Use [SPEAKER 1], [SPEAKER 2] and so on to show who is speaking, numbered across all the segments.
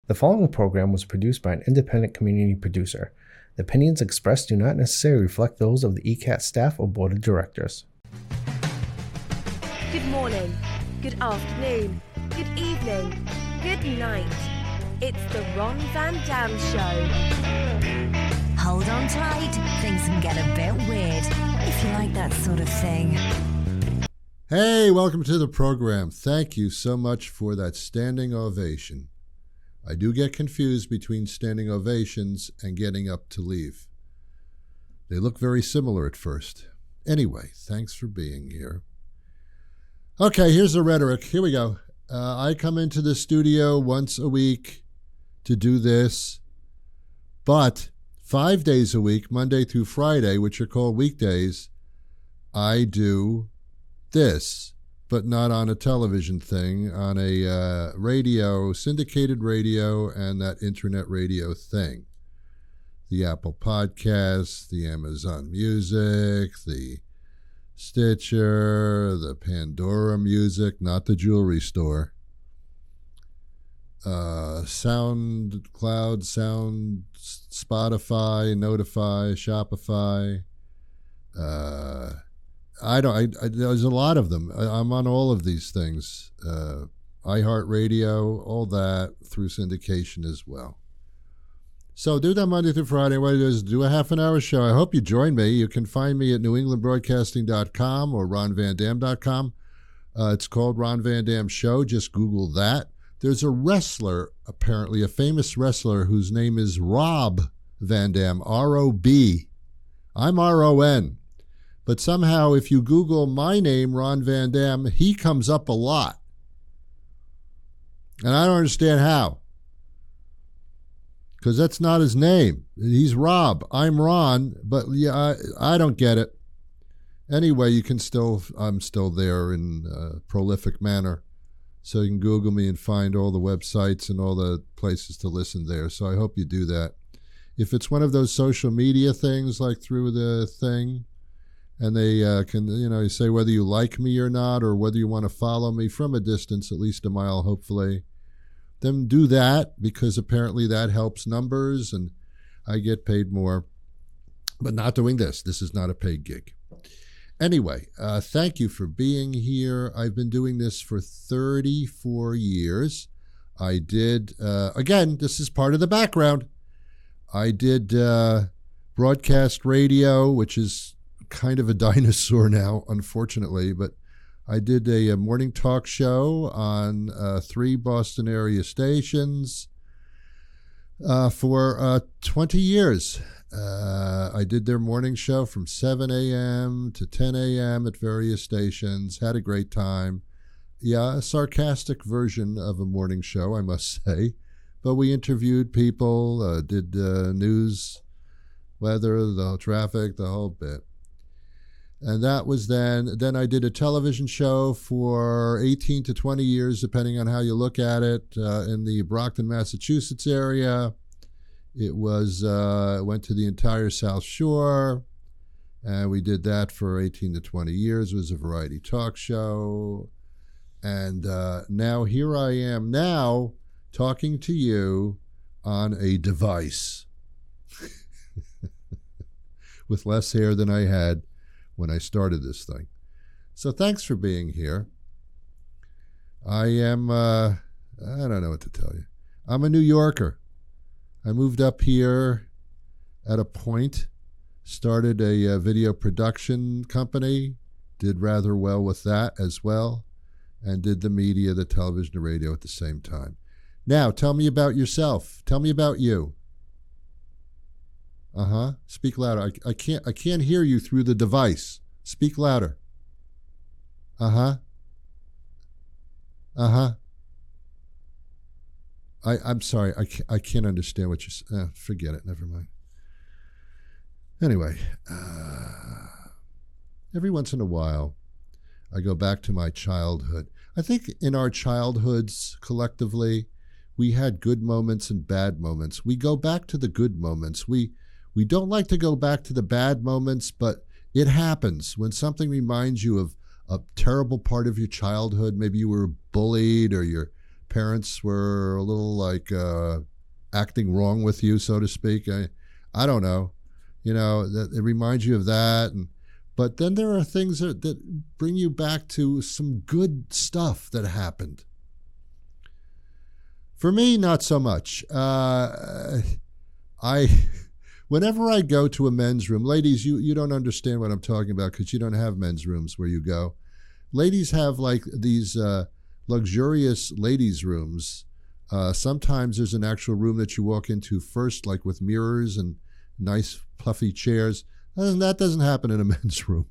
[SPEAKER 1] The following program was produced by an independent community producer. The opinions expressed do not necessarily reflect those of the ECAT staff or board of directors.
[SPEAKER 2] Good morning, good afternoon, good evening, good night. It's the Ron Van Dam Show.
[SPEAKER 3] Hold on tight, things can get a bit weird, if you like that sort of thing.
[SPEAKER 4] Hey, welcome to the program. Thank you so much for that standing ovation. I do get confused between standing ovations and getting up to leave. They look very similar at first. Anyway, thanks for being here. Okay, here's the rhetoric. Here we go. I come into the studio once a week to do this, but 5 days a week, Monday through Friday, which are called weekdays, I do this, but not on a television thing, on a radio, syndicated radio, and that internet radio thing. The Apple Podcasts, the Amazon Music, the Stitcher, the Pandora Music, not the jewelry store. SoundCloud, Spotify, Notify, Shopify. There's a lot of them. I'm on all of these things. iHeartRadio, all that through syndication as well. So do that Monday through Friday. What I do is do a half an hour show. I hope you join me. You can find me at newenglandbroadcasting.com or ronvandam.com. It's called Ron Van Dam Show. Just Google that. There's a wrestler, apparently, a famous wrestler whose name is Rob Van Dam, R-O-B. I'm R-O-N. But somehow, if you Google my name, Ron Van Dam, he comes up a lot. And I don't understand how. Because that's not his name. He's Rob. I'm Ron. But yeah, I don't get it. Anyway, I'm still there in a prolific manner. So you can Google me and find all the websites and all the places to listen there. So I hope you do that. If it's one of those social media things, like through the thing, and they can, you say whether you like me or not, or whether you want to follow me from a distance, at least a mile, hopefully, then do that, because apparently that helps numbers and I get paid more. But not doing this. This is not a paid gig. Anyway, thank you for being here. I've been doing this for 34 years. I did, again, this is part of the background. I did broadcast radio, which is kind of a dinosaur now, unfortunately, but I did a morning talk show on 3 Boston area stations for 20 years. I did their morning show from 7 a.m. to 10 a.m. at various stations, had a great time. Yeah, a sarcastic version of a morning show, I must say, but we interviewed people, did news, weather, the traffic, the whole bit. And that was then I did a television show for 18 to 20 years, depending on how you look at it, in the Brockton, Massachusetts area. It was, went to the entire South Shore, and we did that for 18 to 20 years. It was a variety talk show. And now here I am now talking to you on a device with less hair than I had when I started this thing. So thanks for being here. I am, I don't know what to tell you. I'm a New Yorker. I moved up here at a point, started a video production company, did rather well with that as well, and did the media, the television, and radio at the same time. Now, tell me about yourself. Tell me about you. Speak louder. I can't hear you through the device. Speak louder. I'm sorry. I can't understand what you're saying. Forget it. Never mind. Anyway, every once in a while, I go back to my childhood. I think in our childhoods, collectively, we had good moments and bad moments. We go back to the good moments. We don't like to go back to the bad moments, but it happens when something reminds you of a terrible part of your childhood. Maybe you were bullied or your parents were a little like acting wrong with you, so to speak. I don't know. It reminds you of that. But then there are things that bring you back to some good stuff that happened. For me, not so much. Whenever I go to a men's room, ladies, you don't understand what I'm talking about because you don't have men's rooms where you go. Ladies have like these luxurious ladies' rooms. Sometimes there's an actual room that you walk into first, like with mirrors and nice puffy chairs. That doesn't happen in a men's room.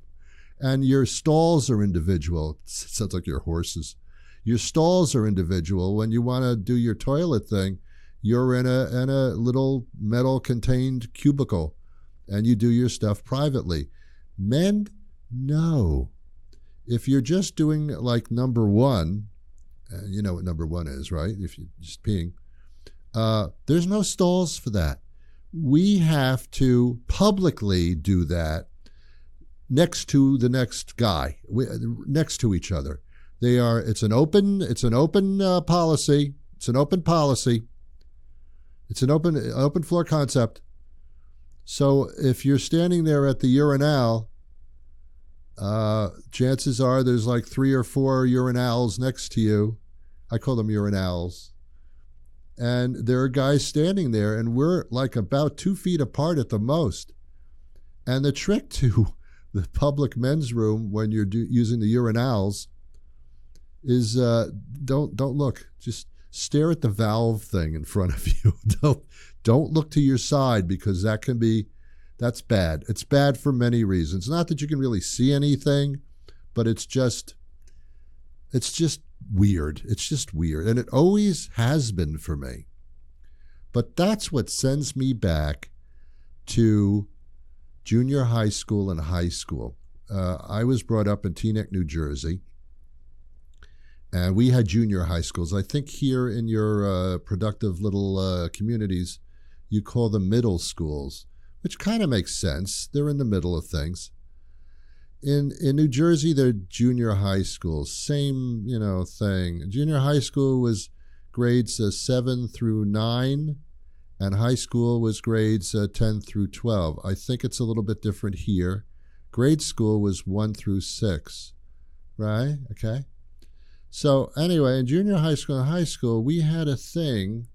[SPEAKER 4] And your stalls are individual. It sounds like your horses. Your stalls are individual. When you want to do your toilet thing, you're in a little metal contained cubicle and you do your stuff privately. Men, no. If you're just doing like number one, and you know what number one is, right? If you're just peeing, there's no stalls for that. We have to publicly do that next to the next guy, next to each other. It's an open policy. It's an open policy. It's an open floor concept. So if you're standing there at the urinal, chances are there's like 3 or 4 urinals next to you. I call them urinals. And there are guys standing there, and we're like about 2 feet apart at the most. And the trick to the public men's room when you're using the urinals is don't look. Just stare at the valve thing in front of you. Don't look to your side because that's bad. It's bad for many reasons. Not that you can really see anything, but it's just weird. It's just weird. And it always has been for me. But that's what sends me back to junior high school and high school. I was brought up in Teaneck, New Jersey. And we had junior high schools. I think here in your productive little communities, you call them middle schools, which kind of makes sense. They're in the middle of things. In New Jersey, they're junior high schools. Same, thing. Junior high school was grades 7 through 9, and high school was grades 10 through 12. I think it's a little bit different here. Grade school was 1 through 6, right? Okay. So anyway, in junior high school and high school, we had a thing.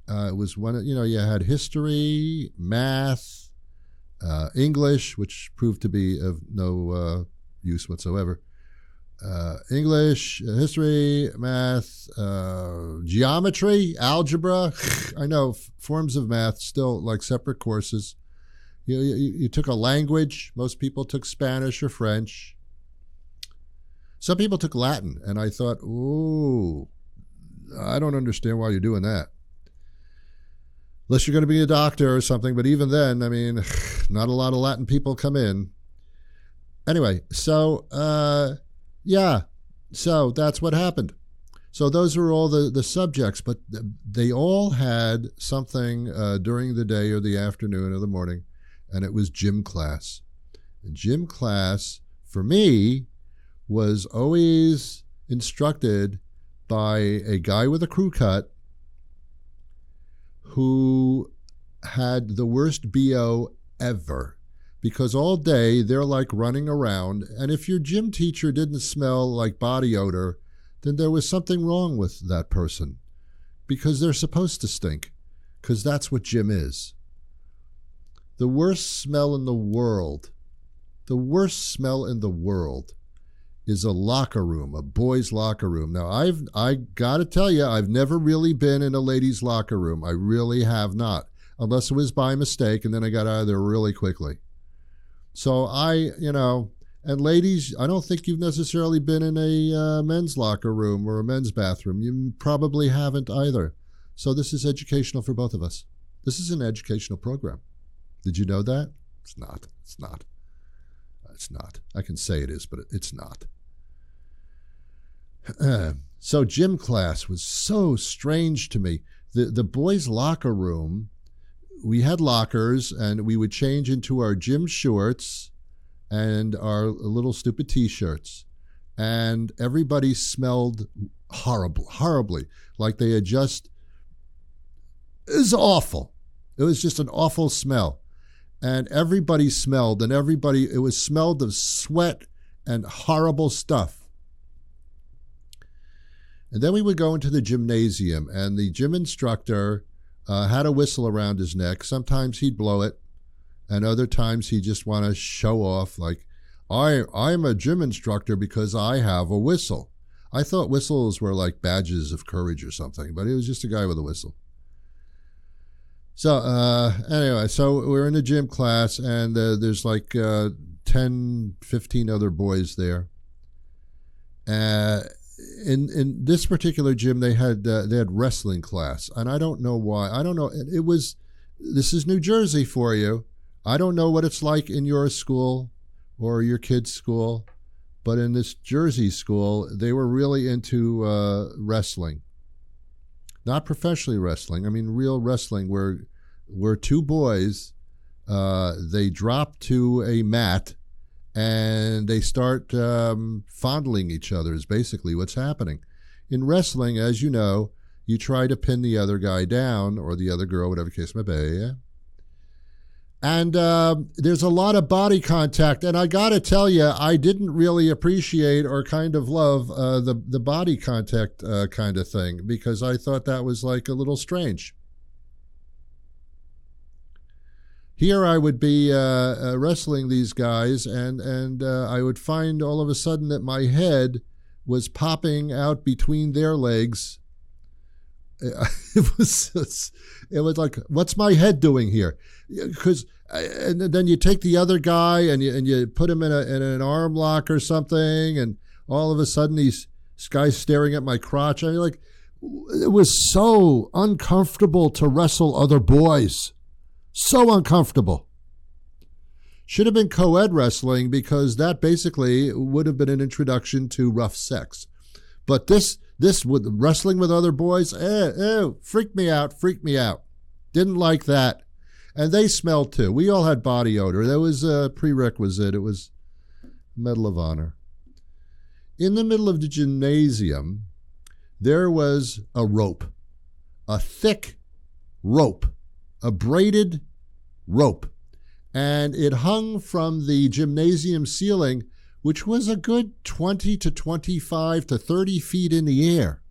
[SPEAKER 4] It was you had history, math, English, which proved to be of no use whatsoever. English, history, math, geometry, algebra. I know forms of math still like separate courses. You took a language. Most people took Spanish or French. Some people took Latin, and I thought, ooh, I don't understand why you're doing that. Unless you're going to be a doctor or something, but even then, I mean, not a lot of Latin people come in. Anyway, so, so that's what happened. So those are all the subjects, but they all had something during the day or the afternoon or the morning, and it was gym class. And gym class, for me, was always instructed by a guy with a crew cut who had the worst BO ever, because all day they're like running around, and if your gym teacher didn't smell like body odor, then there was something wrong with that person, because they're supposed to stink, because that's what gym is. The worst smell in the world is a locker room, a boys' locker room. Now, I got to tell you, I've never really been in a ladies' locker room. I really have not, unless it was by mistake, and then I got out of there really quickly. So and ladies, I don't think you've necessarily been in a men's locker room or a men's bathroom. You probably haven't either. So this is educational for both of us. This is an educational program. Did you know that? It's not. It's not. It's not. I can say it is, but it's not. So gym class was so strange to me. The boys' locker room, we had lockers, and we would change into our gym shorts and our little stupid T-shirts. And everybody smelled horribly. Like they had just, it was awful. It was just an awful smell. And everybody smelled, and it was smelled of sweat and horrible stuff. And then we would go into the gymnasium, and the gym instructor had a whistle around his neck. Sometimes he'd blow it, and other times he'd just want to show off, like, I'm a gym instructor because I have a whistle. I thought whistles were like badges of courage or something, but he was just a guy with a whistle. So anyway, so we're in a gym class, and there's like 10, 15 other boys there. In this particular gym, they had wrestling class, and I don't know why. I don't know. This is New Jersey for you. I don't know what it's like in your school or your kid's school, but in this Jersey school, they were really into wrestling. Not professionally wrestling. I mean, real wrestling where two boys, they drop to a mat and they start fondling each other is basically what's happening. In wrestling, as you know, you try to pin the other guy down or the other girl, whatever case may be. And there's a lot of body contact. And I got to tell you, I didn't really appreciate or kind of love the body contact kind of thing, because I thought that was like a little strange. Here I would be wrestling these guys, and I would find all of a sudden that my head was popping out between their legs. It was like, what's my head doing here? Because and then you take the other guy and you put him in an arm lock or something, and all of a sudden this guy's staring at my crotch. And like, it was so uncomfortable to wrestle other boys. So uncomfortable. Should have been co-ed wrestling, because that basically would have been an introduction to rough sex. But this with wrestling with other boys, freaked me out. Didn't like that. And they smelled too. We all had body odor. That was a prerequisite. It was Medal of Honor. In the middle of the gymnasium, there was a rope, a thick rope, a braided rope. And it hung from the gymnasium ceiling, which was a good 20 to 25 to 30 feet in the air.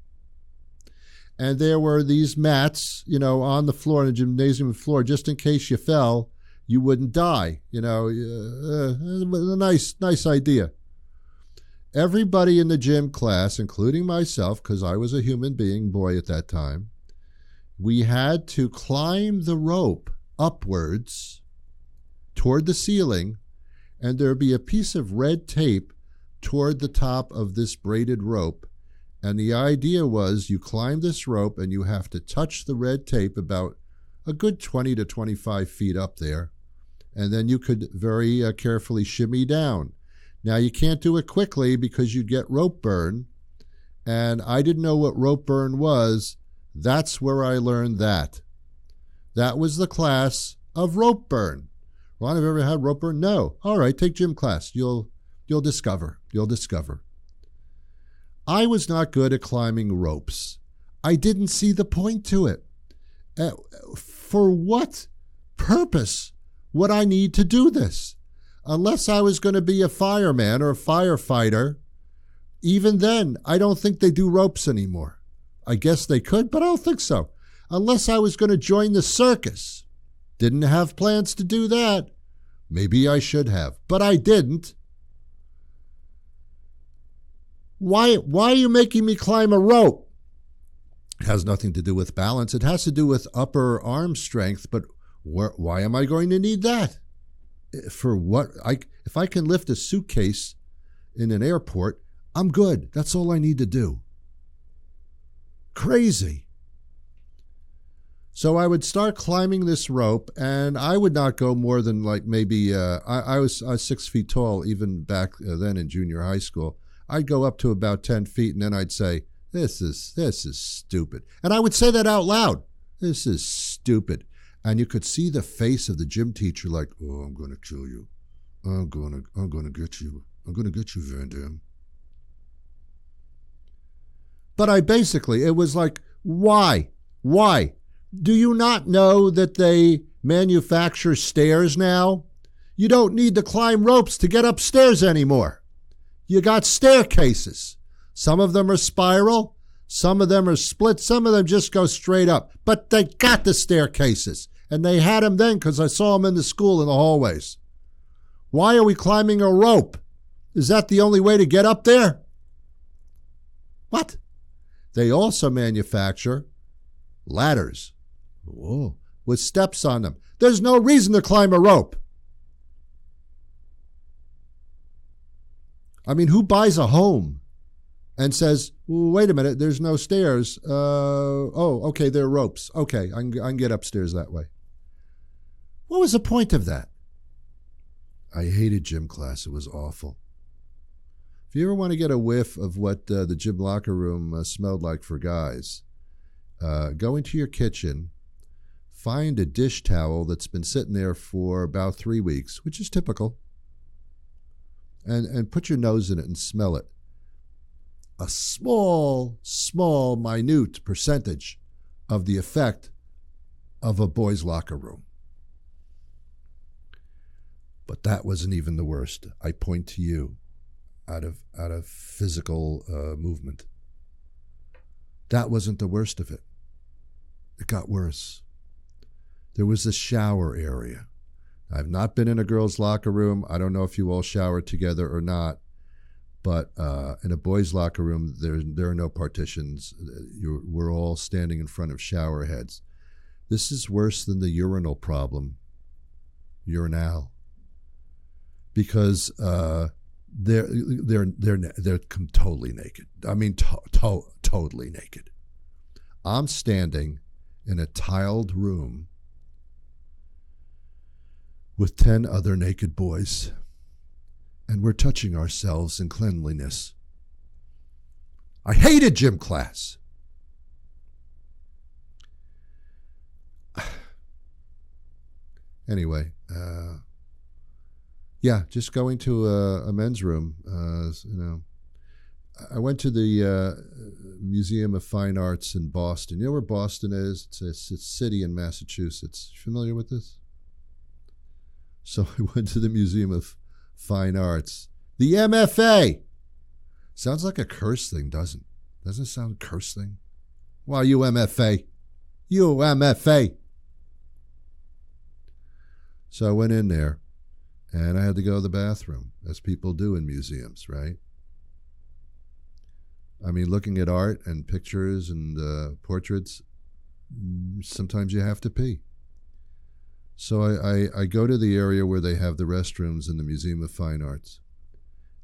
[SPEAKER 4] And there were these mats, on the floor, on the gymnasium floor, just in case you fell, you wouldn't die. A nice idea. Everybody in the gym class, including myself, because I was a human being boy at that time, we had to climb the rope upwards toward the ceiling, and there'd be a piece of red tape toward the top of this braided rope. And the idea was, you climb this rope and you have to touch the red tape about a good 20 to 25 feet up there. And then you could very carefully shimmy down. Now, you can't do it quickly because you'd get rope burn. And I didn't know what rope burn was. That's where I learned that. That was the class of rope burn. Ron, have you ever had rope burn? No. All right, take gym class. You'll discover. You'll discover. I was not good at climbing ropes. I didn't see the point to it. For what purpose would I need to do this? Unless I was going to be a fireman or a firefighter. Even then, I don't think they do ropes anymore. I guess they could, but I don't think so. Unless I was going to join the circus. Didn't have plans to do that. Maybe I should have, but I didn't. Why are you making me climb a rope? It has nothing to do with balance. It has to do with upper arm strength, but why am I going to need that? For what? If I can lift a suitcase in an airport, I'm good. That's all I need to do. Crazy. So I would start climbing this rope, and I would not go more than like maybe, I was 6 feet tall even back then in junior high school. I'd go up to about 10 feet, and then I'd say, this is stupid. And I would say that out loud. This is stupid. And you could see the face of the gym teacher like, oh, I'm going to kill you. I'm going to get you. I'm going to get you, Van Damme. But it was like, why? Why? Do you not know that they manufacture stairs now? You don't need to climb ropes to get upstairs anymore. You got staircases. Some of them are spiral. Some of them are split. Some of them just go straight up. But they got the staircases. And they had them then because I saw them in the school in the hallways. Why are we climbing a rope? Is that the only way to get up there? What? They also manufacture ladders. Whoa. With steps on them. There's no reason to climb a rope. I mean, who buys a home and says, wait a minute, there's no stairs. Okay, there are ropes. Okay, I can get upstairs that way. What was the point of that? I hated gym class. It was awful. If you ever want to get a whiff of what the gym locker room smelled like for guys, go into your kitchen, find a dish towel that's been sitting there for about 3 weeks, which is typical, and put your nose in it and smell it. A small, minute percentage of the effect of a boys' locker room. But that wasn't even the worst. I point to you out of physical movement. That wasn't the worst of it. It got worse. There was a shower area. I've not been in a girls' locker room. I don't know if you all showered together or not. But in a boys' locker room, there are no partitions. We're all standing in front of shower heads. This is worse than the urinal problem. Urinal. Because they're totally naked. I mean, totally naked. I'm standing in a tiled room with 10 other naked boys, and we're touching ourselves in cleanliness. I hated gym class. Anyway, just going to a men's room. I went to the Museum of Fine Arts in Boston. You know where Boston is? It's a city in Massachusetts. Familiar with this? So I went to the Museum of Fine Arts. The MFA. Sounds like a curse thing, doesn't it? Doesn't it sound a curse thing? Why, you MFA. You MFA. So I went in there, and I had to go to the bathroom, as people do in museums, right? I mean, looking at art and pictures and portraits, sometimes you have to pee. So I go to the area where they have the restrooms in the Museum of Fine Arts.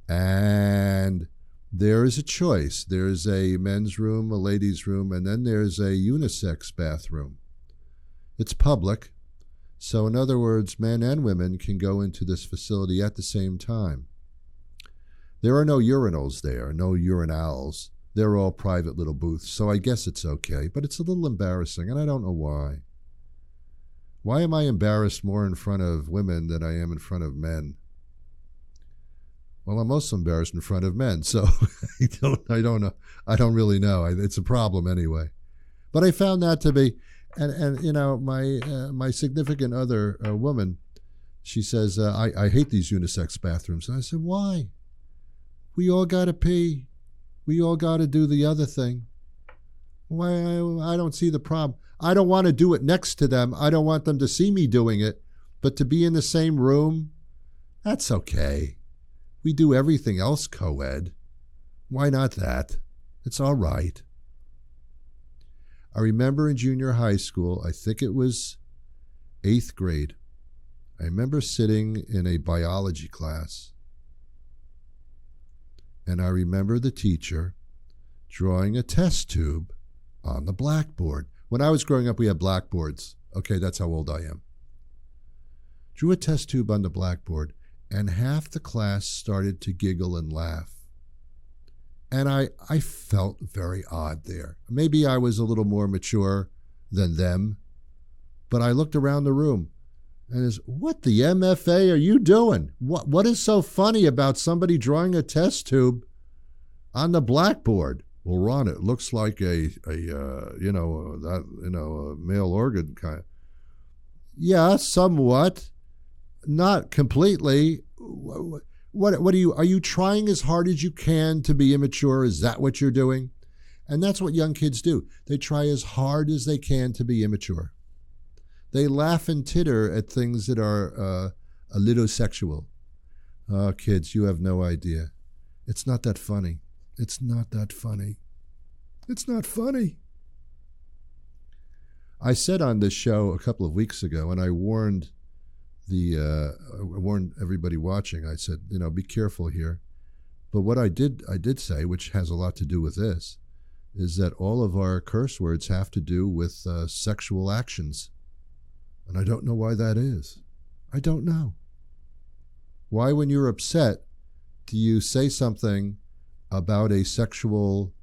[SPEAKER 4] And there is a choice. There's a men's room, a ladies' room, and then there's a unisex bathroom. It's public. So in other words, men and women can go into this facility at the same time. There are no urinals there, no urinals. They're all private little booths. So I guess it's okay, but it's a little embarrassing, and I don't know why. Why am I embarrassed more in front of women than I am in front of men? Well, I'm also embarrassed in front of men, so I don't know. I don't really know. It's a problem anyway. But I found that to be, and you know, my significant other, woman, she says, I hate these unisex bathrooms. And I said, why? We all got to pee. We all got to do the other thing. Why? I don't see the problem. I don't want to do it next to them. I don't want them to see me doing it. But to be in the same room, that's okay. We do everything else co-ed. Why not that? It's all right. I remember in junior high school, I think it was 8th grade, I remember sitting in a biology class, and I remember the teacher drawing a test tube on the blackboard. When I was growing up, we had blackboards. Okay, that's how old I am. Drew a test tube on the blackboard, and half the class started to giggle and laugh. And I felt very odd there. Maybe I was a little more mature than them, but I looked around the room, and what the MFA are you doing? What is so funny about somebody drawing a test tube on the blackboard? Well, Ron, it looks like a male organ kind. Yeah, somewhat, not completely. What are you trying as hard as you can to be immature? Is that what you're doing? And that's what young kids do. They try as hard as they can to be immature. They laugh and titter at things that are a little sexual. Oh, kids, you have no idea. It's not that funny. It's not that funny. It's not funny. I said on this show a couple of weeks ago, and I warned everybody watching. I said, be careful here. But what I did say, which has a lot to do with this, is that all of our curse words have to do with sexual actions. And I don't know why that is. I don't know. Why, when you're upset, do you say something about a sexual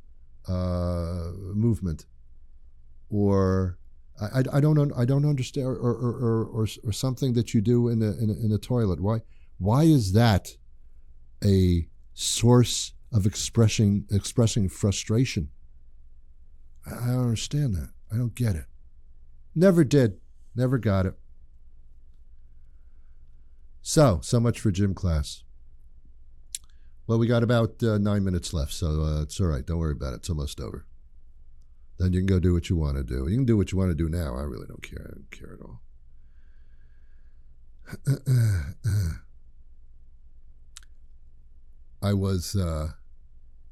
[SPEAKER 4] movement, or I don't understand, or something that you do in a toilet? Why is that a source of expressing frustration? I don't understand that. I don't get it. Never did. Never got it. So much for gym class. Well, we got about 9 minutes left, so it's all right. Don't worry about it. It's almost over. Then you can go do what you want to do. You can do what you want to do now. I really don't care. I don't care at all. I was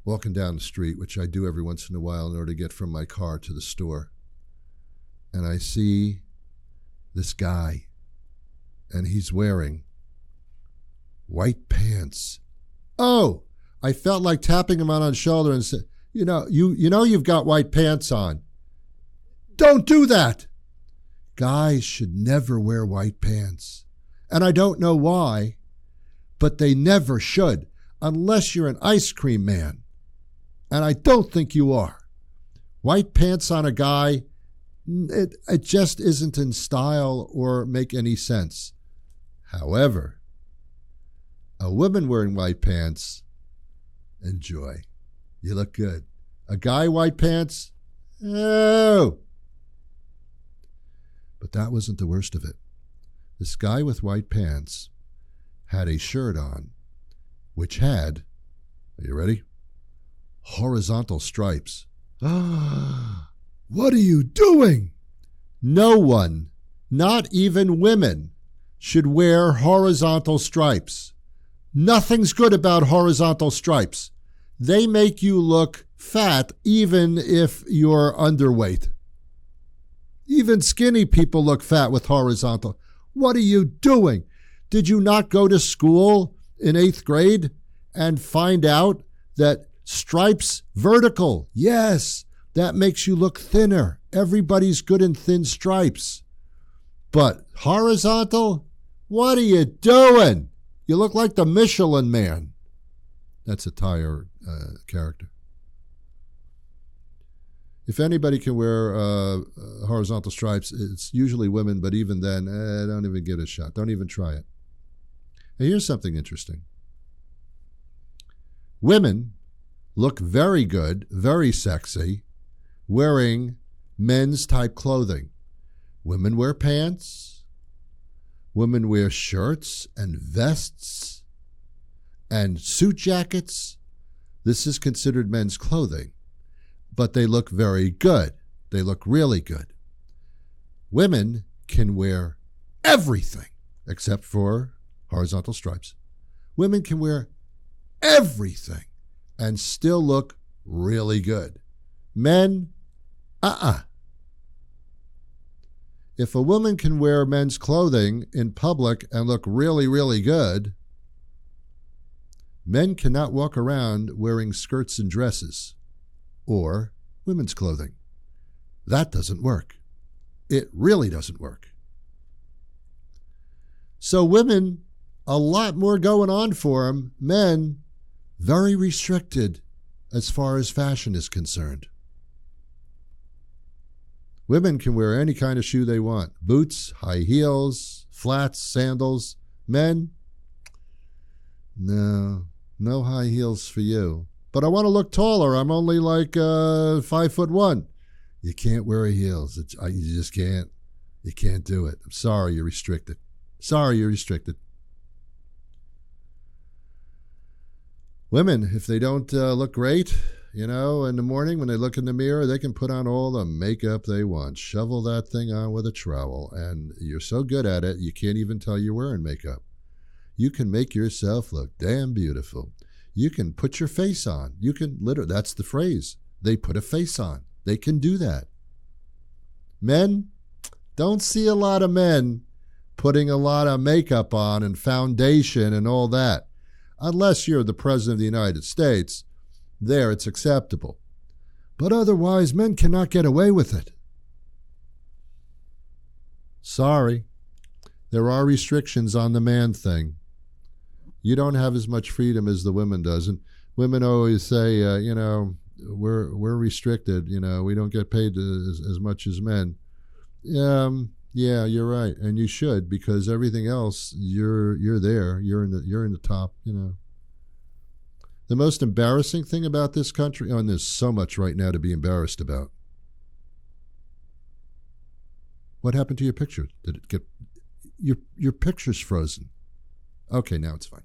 [SPEAKER 4] walking down the street, which I do every once in a while in order to get from my car to the store. And I see this guy, and he's wearing white pants. Oh, I felt like tapping him on the shoulder and said, you've got white pants on. Don't do that. Guys should never wear white pants. And I don't know why, but they never should, unless you're an ice cream man. And I don't think you are. White pants on a guy, it just isn't in style or make any sense. However, a woman wearing white pants, enjoy. You look good. A guy white pants, oh. But that wasn't the worst of it. This guy with white pants had a shirt on which had, are you ready? Horizontal stripes. What are you doing? No one, not even women, should wear horizontal stripes. Nothing's good about horizontal stripes. They make you look fat even if you're underweight. Even skinny people look fat with horizontal. What are you doing? Did you not go to school in 8th grade and find out that stripes vertical? Yes, that makes you look thinner. Everybody's good in thin stripes. But horizontal? What are you doing? You look like the Michelin Man. That's a tire character. If anybody can wear horizontal stripes, it's usually women, but even then, don't even give it a shot. Don't even try it. And here's something interesting. Women look very good, very sexy, wearing men's type clothing. Women wear pants. Women wear shirts and vests and suit jackets. This is considered men's clothing, but they look very good. They look really good. Women can wear everything except for horizontal stripes. Women can wear everything and still look really good. Men, If a woman can wear men's clothing in public and look really, really good, men cannot walk around wearing skirts and dresses or women's clothing. That doesn't work. It really doesn't work. So women, a lot more going on for them. Men, very restricted as far as fashion is concerned. Women can wear any kind of shoe they want. Boots, high heels, flats, sandals. Men, no high heels for you. But I want to look taller. I'm only like 5'1". You can't wear heels. You just can't. You can't do it. I'm sorry, you're restricted. Sorry, you're restricted. Women, if they don't look great, in the morning when they look in the mirror, they can put on all the makeup they want. Shovel that thing on with a trowel. And you're so good at it, you can't even tell you're wearing makeup. You can make yourself look damn beautiful. You can put your face on. You can that's the phrase. They put a face on. They can do that. Men, don't see a lot of men putting a lot of makeup on and foundation and all that. Unless you're the President of the United States, there it's acceptable. But otherwise, men cannot get away with it. Sorry. There are restrictions on the man thing. You don't have as much freedom as the women does. And women always say, we're restricted. We don't get paid as much as men. Yeah, you're right, and you should, because everything else, you're there. You're in the top. The most embarrassing thing about this country, and there's so much right now to be embarrassed about. What happened to your picture? Did it get your picture's frozen? Okay, now it's fine.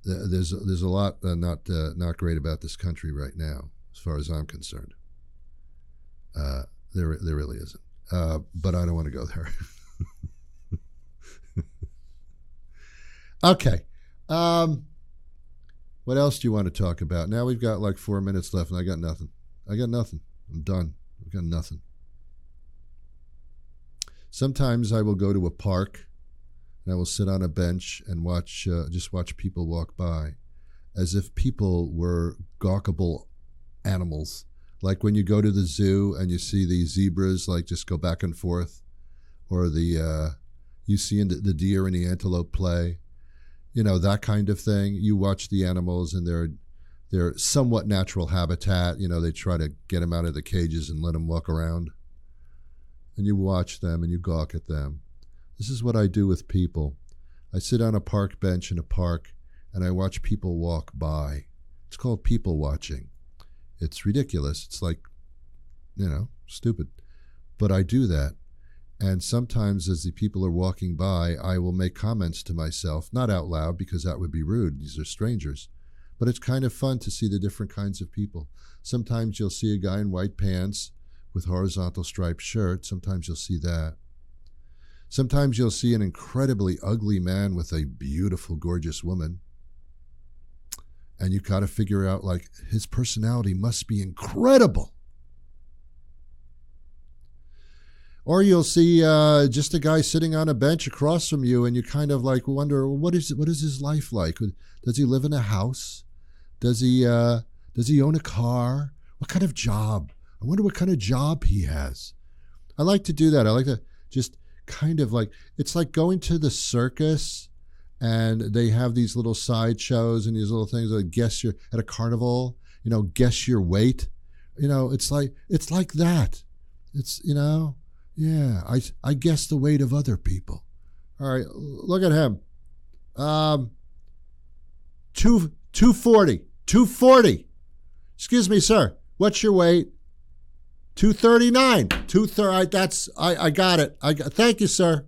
[SPEAKER 4] There's a lot not great about this country right now, as far as I'm concerned. There really isn't. But I don't want to go there. Okay. What else do you want to talk about? Now we've got like 4 minutes left, and I got nothing. I'm done. I've got nothing. Sometimes I will go to a park, and I will sit on a bench and just watch people walk by, as if people were gawkable animals. Like when you go to the zoo and you see these zebras like just go back and forth, or you see the deer and the antelope play, that kind of thing. You watch the animals in their somewhat natural habitat. They try to get them out of the cages and let them walk around. And you watch them and you gawk at them. This is what I do with people. I sit on a park bench in a park and I watch people walk by. It's called people watching. It's ridiculous. It's like, stupid. But I do that. And sometimes as the people are walking by, I will make comments to myself, not out loud because that would be rude. These are strangers. But it's kind of fun to see the different kinds of people. Sometimes you'll see a guy in white pants with horizontal striped shirt. Sometimes you'll see that. Sometimes you'll see an incredibly ugly man with a beautiful, gorgeous woman. And you got to figure out, like, his personality must be incredible. Or you'll see just a guy sitting on a bench across from you, and you kind of like wonder, what is his life like? Does he live in a house? Does he own a car? What kind of job? I wonder what kind of job he has. I like to do that. I like to just kind of like, it's like going to the circus, and they have these little sideshows and these little things like guess your at a carnival, guess your weight. It's like that. It's yeah, I guess the weight of other people. All right, look at him. 240. 240. Excuse me, sir. What's your weight? 239. 230. That's I got it. Thank you, sir.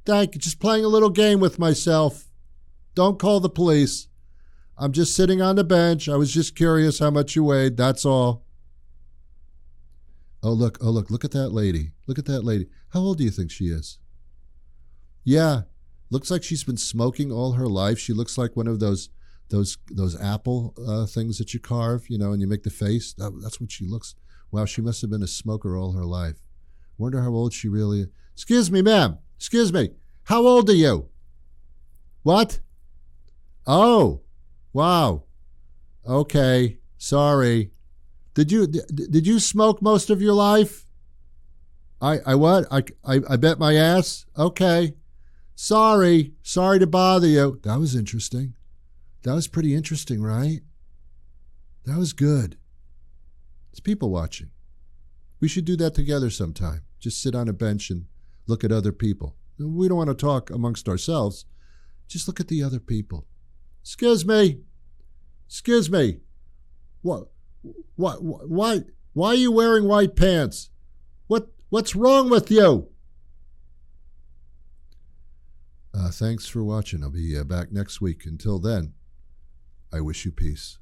[SPEAKER 4] Thank you. Just playing a little game with myself. Don't call the police. I'm just sitting on the bench. I was just curious how much you weighed. That's all. Oh, look at that lady. Look at that lady. How old do you think she is? Yeah, looks like she's been smoking all her life. She looks like one of those apple things that you carve, and you make the face. That's what she looks. Wow, she must have been a smoker all her life. Wonder how old she really is. Excuse me, ma'am. Excuse me. How old are you? What? Oh, wow. Okay, sorry. Did you smoke most of your life? I what? I bet my ass? Okay. Sorry to bother you. That was interesting. That was pretty interesting, right? That was good. It's people watching. We should do that together sometime. Just sit on a bench and look at other people. We don't want to talk amongst ourselves. Just look at the other people. Excuse me. Excuse me. Why are you wearing white pants? What's wrong with you? Thanks for watching. I'll be back next week. Until then, I wish you peace.